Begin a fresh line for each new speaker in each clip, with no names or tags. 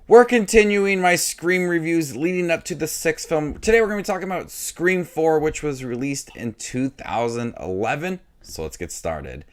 We're continuing my Scream reviews leading up to the sixth film. Today we're going to be talking about Scream 4, which was released in 2011. So let's get started.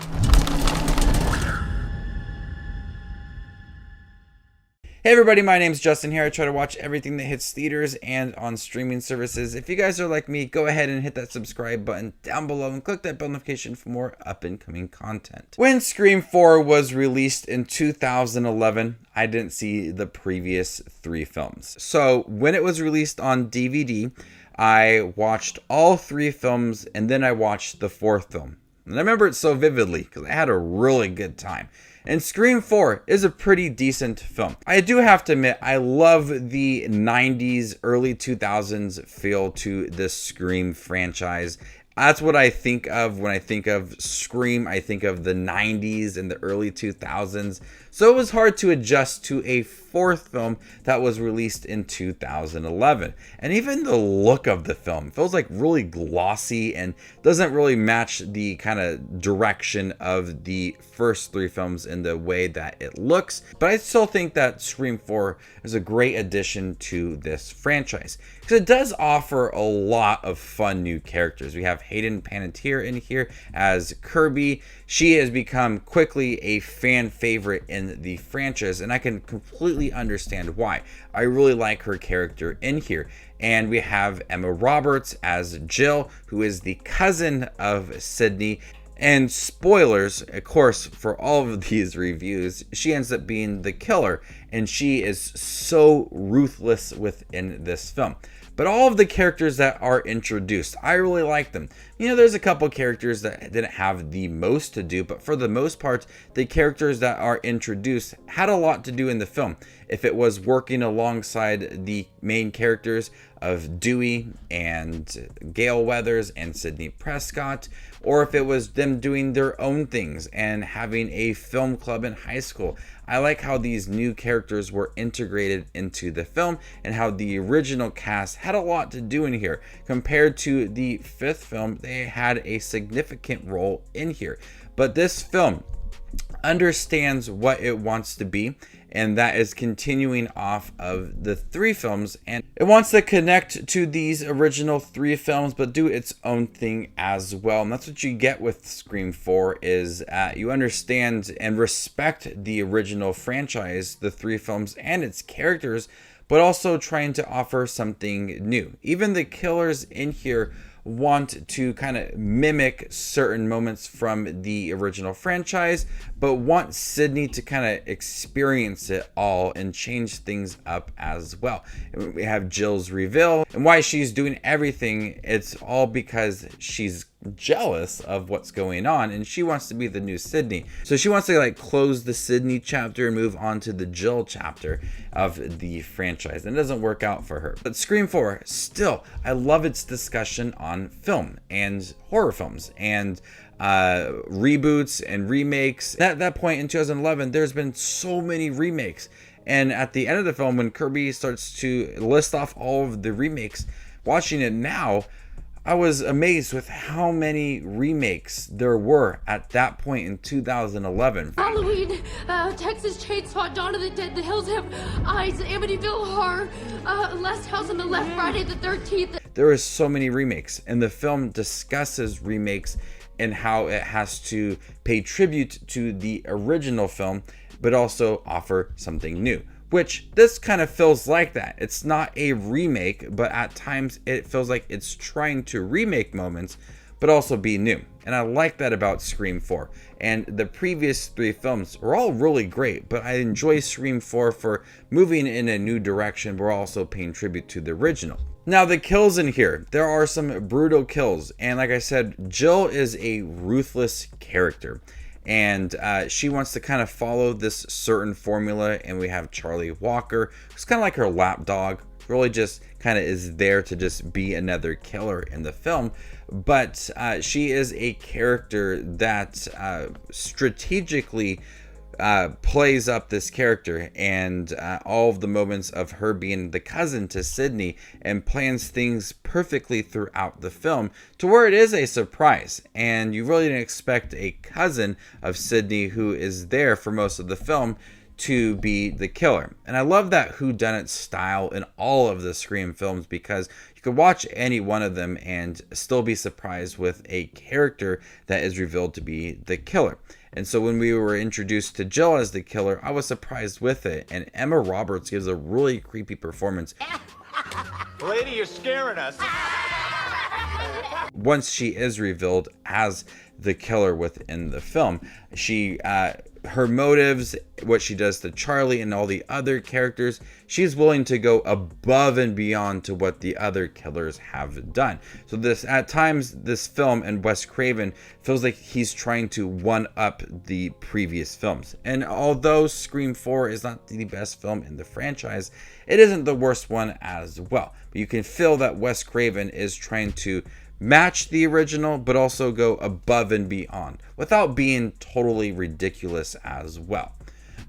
Hey everybody, my name's Justin here. I try to watch everything that hits theaters and on streaming services. If you guys are like me, go ahead and hit that subscribe button down below and click that bell notification for more up and coming content. When Scream 4 was released in 2011, I didn't see the previous three films. So when it was released on DVD, I watched all three films and then I watched the fourth film. And I remember it so vividly because I had a really good time. And Scream 4 is a pretty decent film. I do have to admit, I love the 90s, early 2000s feel to this Scream franchise. That's what I think of when I think of Scream. I think of the 90s and the early 2000s. So it was hard to adjust to a fourth film that was released in 2011. And even the look of the film feels like really glossy and doesn't really match the kind of direction of the first three films in the way that it looks. But I still think that Scream 4 is a great addition to this franchise because it does offer a lot of fun new characters. We have Hayden Panettiere in here as Kirby. She has become quickly a fan favorite in the franchise, and I can completely understand why. I really like her character in here. And we have Emma Roberts as Jill, who is the cousin of Sidney. And spoilers, of course, for all of these reviews, she ends up being the killer, and she is so ruthless within this film. But all of the characters that are introduced, I really like them. You know, there's a couple characters that didn't have the most to do, but for the most part, the characters that are introduced had a lot to do in the film. If it was working alongside the main characters of Dewey and Gale Weathers and Sidney Prescott, or if it was them doing their own things and having a film club in high school. I like how these new characters were integrated into the film and how the original cast had a lot to do in here. Compared to the fifth film, they had a significant role in here. But this film understands what it wants to be, and that is continuing off of the three films, and it wants to connect to these original three films but do its own thing as well. And that's what you get with Scream 4 is you understand and respect the original franchise, the three films and its characters, but also trying to offer something new. Even the killers in here want to kind of mimic certain moments from the original franchise, but want Sidney to kind of experience it all and change things up as well. We have Jill's reveal and why she's doing everything. It's all because she's jealous of what's going on and she wants to be the new Sidney. So she wants to like close the Sidney chapter and move on to the Jill chapter of the franchise. And it doesn't work out for her. But Scream 4, still, I love its discussion on film and horror films and reboots and remakes. At that point in 2011, there's been so many remakes. And at the end of the film, when Kirby starts to list off all of the remakes, watching it now, I was amazed with how many remakes there were at that point in 2011.
Halloween, Texas Chainsaw, Dawn of the Dead, The Hills Have Eyes, Amityville Horror, Last House on the Left, Friday the 13th.
There are so many remakes, and the film discusses remakes and how it has to pay tribute to the original film, but also offer something new. Which this kind of feels like that. It's not a remake, but at times it feels like it's trying to remake moments, but also be new. And I like that about Scream 4. And the previous three films were all really great, but I enjoy Scream 4 for moving in a new direction, but also paying tribute to the original. Now the kills in here, there are some brutal kills. And like I said, Jill is a ruthless character. And she wants to kind of follow this certain formula. And we have Charlie Walker, who's kind of like her lapdog, really just kind of is there to just be another killer in the film. But she is a character that strategically plays up this character and all of the moments of her being the cousin to Sidney, and plans things perfectly throughout the film to where it is a surprise. And you really didn't expect a cousin of Sidney, who is there for most of the film, to be the killer. And I love that whodunit style in all of the Scream films, because you could watch any one of them and still be surprised with a character that is revealed to be the killer. And so when we were introduced to Jill as the killer, I was surprised with it. And Emma Roberts gives a really creepy performance.
Lady, you're scaring us.
Once she is revealed as the killer within the film, her motives, what she does to Charlie and all the other characters, she's willing to go above and beyond to what the other killers have done. So at times this film and Wes Craven feels like he's trying to one up the previous films. And although Scream 4 is not the best film in the franchise, it isn't the worst one as well. But you can feel that Wes Craven is trying to match the original, but also go above and beyond without being totally ridiculous as well.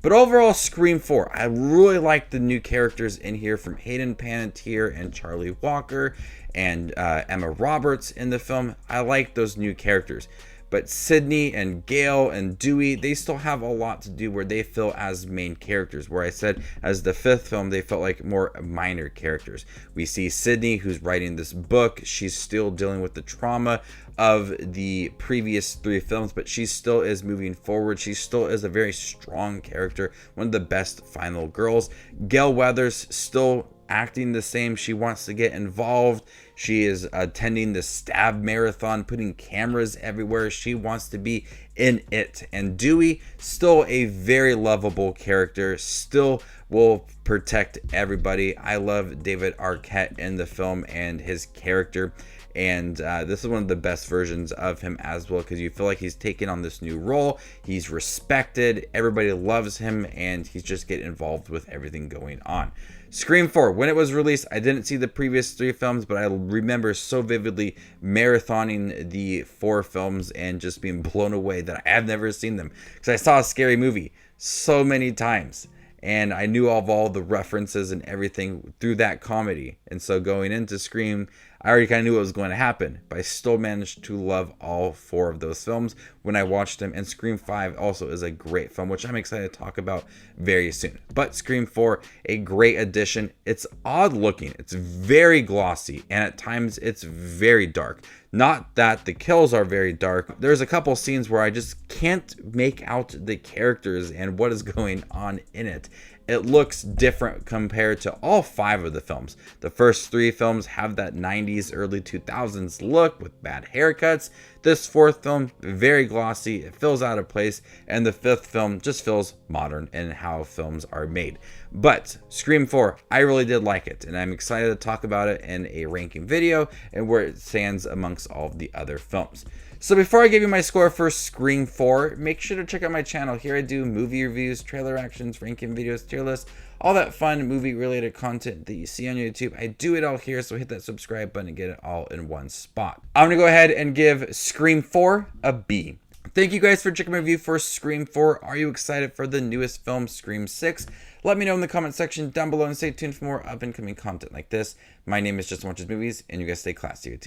But overall, Scream 4, I really like the new characters in here, from Hayden Panettiere and Charlie Walker and Emma Roberts in the film. I like those new characters. But Sidney and Gail and Dewey, they still have a lot to do where they feel as main characters. Where I said as the fifth film, they felt like more minor characters. We see Sidney, who's writing this book. She's still dealing with the trauma of the previous three films, but she still is moving forward. She still is a very strong character, one of the best final girls. Gail Weathers still acting the same. She wants to get involved. She is attending the stab marathon, putting cameras everywhere. She wants to be in it. And Dewey, still a very lovable character, still will protect everybody. I love David Arquette in the film and his character. And this is one of the best versions of him as well, because you feel like he's taken on this new role. He's respected, everybody loves him, and he's just getting involved with everything going on. Scream 4, when it was released, I didn't see the previous three films, but I remember so vividly marathoning the 4 films and just being blown away that I have never seen them, because I saw a Scary Movie so many times. And I knew of all the references and everything through that comedy. And so going into Scream, I already kind of knew what was going to happen. But I still managed to love all 4 of those films when I watched them. And Scream 5 also is a great film, which I'm excited to talk about very soon. But Scream 4, a great addition. It's odd looking. It's very glossy. And at times it's very dark. Not that the kills are very dark. There's a couple scenes where I just can't make out the characters and what is going on in it. It looks different compared to all 5 of the films. The first 3 films have that 90s, early 2000s look with bad haircuts. This 4th film, very glossy, it feels out of place, and the 5th film just feels modern in how films are made. But Scream 4, I really did like it, and I'm excited to talk about it in a ranking video and where it stands amongst all of the other films. So before I give you my score for Scream 4, make sure to check out my channel. Here I do movie reviews, trailer reactions, ranking videos, tier lists, all that fun movie related content that you see on YouTube. I do it all here, so hit that subscribe button and get it all in one spot. I'm going to go ahead and give Scream 4 a B. Thank you guys for checking my review for Scream 4. Are you excited for the newest film, Scream 6? Let me know in the comment section down below, and stay tuned for more up and coming content like this. My name is Justin Watches Movies, and you guys stay classy, YouTube.